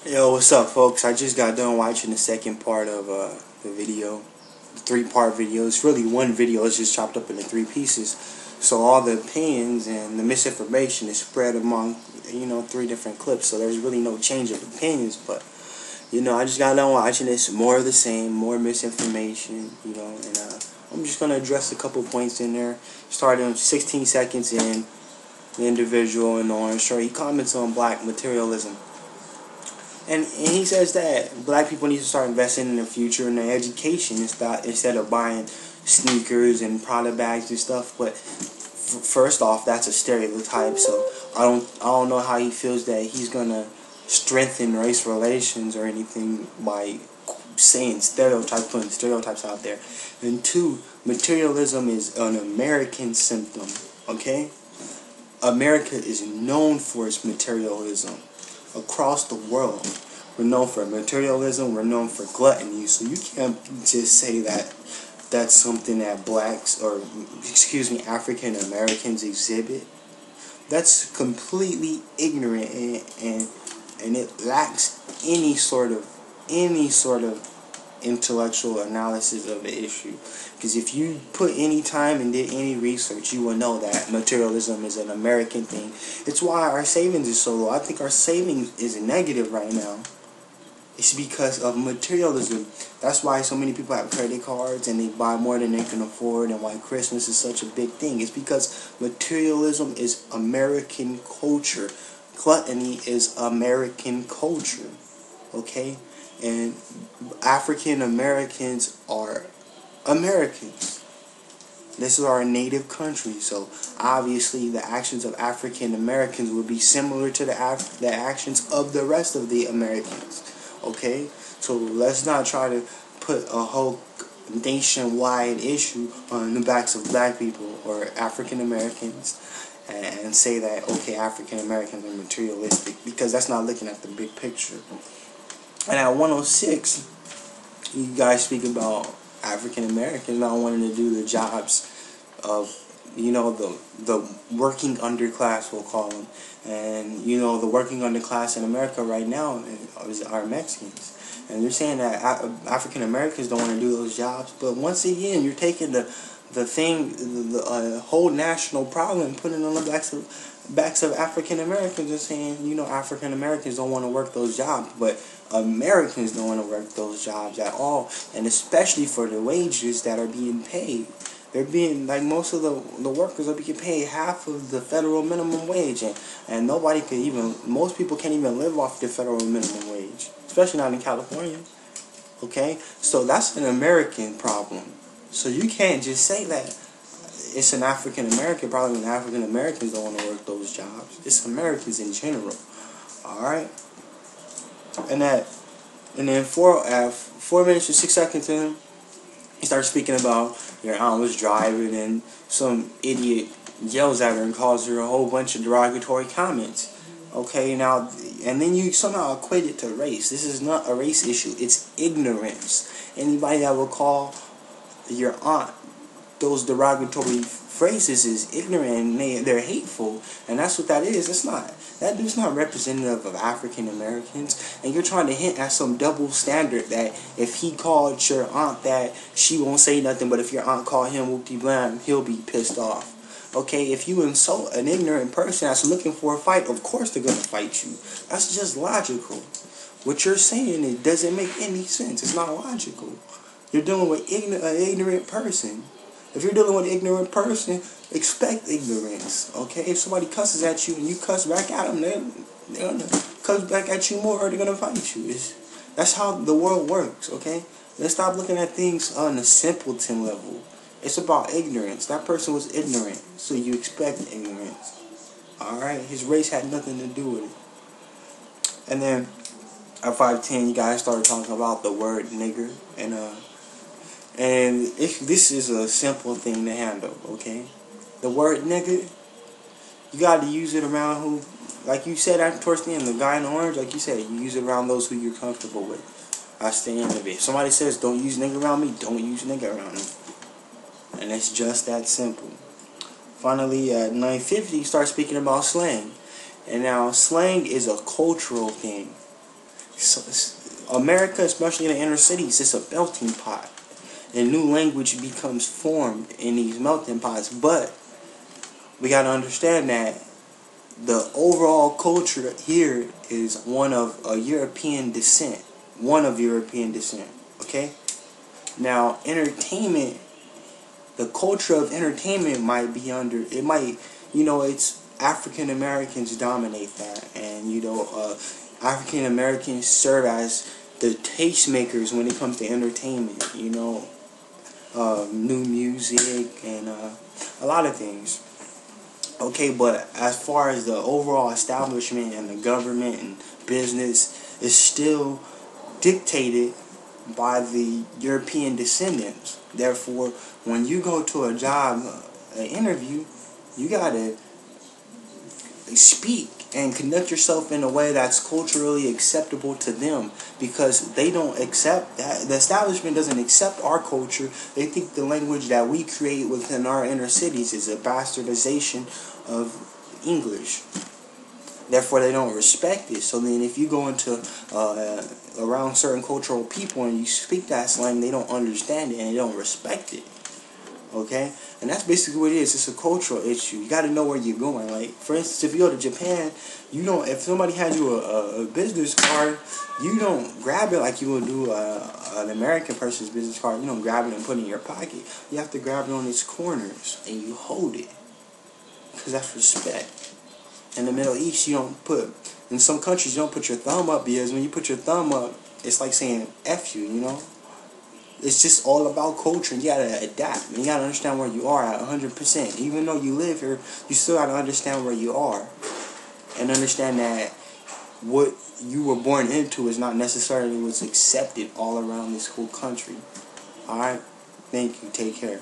Yo, what's up, folks? I just got done watching the second part of the video, the three-part video. It's really one video. It's just chopped up into three pieces. So all the opinions and the misinformation is spread among, three different clips. So there's really no change of opinions. But, I just got done watching this. More of the same, more misinformation, and I'm just going to address a couple points in there. Starting 16 seconds in, the individual in the orange shirt, he comments on black materialism. And he says that black people need to start investing in their future and their education instead of buying sneakers and Prada bags and stuff. But first off, that's a stereotype. So I don't know how he feels that he's gonna strengthen race relations or anything by saying stereotypes, putting stereotypes out there. And two, materialism is an American symptom. Okay, America is known for its materialism. Across the world, we're known for materialism, we're known for gluttony, so you can't just say that that's something that blacks, or African Americans exhibit. That's completely ignorant, and it lacks any sort of intellectual analysis of the issue. Because if you put any time and did any research, you will know that materialism is an American thing. It's why our savings is so low. I think our savings is negative right now. It's because of materialism. That's why so many people have credit cards and they buy more than they can afford, and why Christmas is such a big thing. It's because materialism is American culture. Gluttony is American culture. Okay? And African Americans are Americans. This is our native country, so obviously the actions of African Americans will be similar to the actions of the rest of the Americans. Okay, so let's not try to put a whole nationwide issue on the backs of black people or African Americans and say that, okay, African Americans are materialistic, because that's not looking at the big picture. And at 106, you guys speak about African Americans not wanting to do the jobs of, the working underclass, we'll call them. And, the working underclass in America right now are Mexicans. And they're saying that African Americans don't want to do those jobs. But once again, you're taking the whole national problem and putting it on the backs of African Americans and saying, African Americans don't want to work those jobs, but Americans don't want to work those jobs at all, and especially for the wages that are being paid. They're being, like, most of the workers are being paid half of the federal minimum wage, and most people can't even live off the federal minimum wage, especially not in California. Okay, so that's an American problem. So you can't just say that it's an African American problem and African Americans don't want to work those jobs. It's Americans in general. Alright? And then 4 minutes and 6 seconds in, he starts speaking about your aunt was driving and some idiot yells at her and calls her a whole bunch of derogatory comments. Okay, now, and then you somehow equate it to race. This is not a race issue. It's ignorance. Anybody that will call your aunt those derogatory phrases is ignorant, and they're hateful, and that's what that is. That dude's not representative of African Americans, and you're trying to hint at some double standard that if he called your aunt that, she won't say nothing, but if your aunt called him whoopty-blam, he'll be pissed off. Okay, if you insult an ignorant person that's looking for a fight, of course they're gonna fight you. That's just logical. What you're saying, it doesn't make any sense. It's not logical. You're dealing with an ignorant person. If you're dealing with an ignorant person, expect ignorance, okay? If somebody cusses at you and you cuss back at them, they're going to cuss back at you more, or they're going to fight you. That's how the world works, okay? Let's stop looking at things on a simpleton level. It's about ignorance. That person was ignorant, so you expect ignorance. Alright? His race had nothing to do with it. And then at 5:10, you guys started talking about the word nigger, and this is a simple thing to handle, okay? The word nigger, you got to use it around who, like you said towards the end, the guy in orange, like you said, you use it around those who you're comfortable with. That's the end of it. If somebody says, don't use nigger around me, don't use nigger around me. And it's just that simple. Finally, at 9:50, you start speaking about slang. And now, slang is a cultural thing. America, especially in the inner cities, is a melting pot. And new language becomes formed in these melting pots. But we got to understand that the overall culture here is one of European descent. One of European descent. Okay? Now, entertainment, the culture of entertainment might be under, it might, it's African Americans dominate that. And, African Americans serve as the tastemakers when it comes to entertainment, new music and a lot of things. Okay, but as far as the overall establishment and the government and business is still dictated by the European descendants. Therefore, when you go to a job, an interview, you gotta speak and conduct yourself in a way that's culturally acceptable to them, because they don't accept that. The establishment doesn't accept our culture. They think the language that we create within our inner cities is a bastardization of English. Therefore, they don't respect it. So then if you go into around certain cultural people and you speak that slang, they don't understand it and they don't respect it. Okay? And that's basically what it is. It's a cultural issue. You got to know where you're going. Like, for instance, if you go to Japan, if somebody has you a business card, you don't grab it like you would do an American person's business card. You don't grab it and put it in your pocket. You have to grab it on its corners and you hold it, because that's respect. In the Middle East, in some countries, you don't put your thumb up, because when you put your thumb up, it's like saying F you, It's just all about culture, and you gotta adapt. And you gotta understand where you are at 100%. Even though you live here, you still gotta understand where you are. And understand that what you were born into is not necessarily what's accepted all around this whole country. Alright? Thank you. Take care.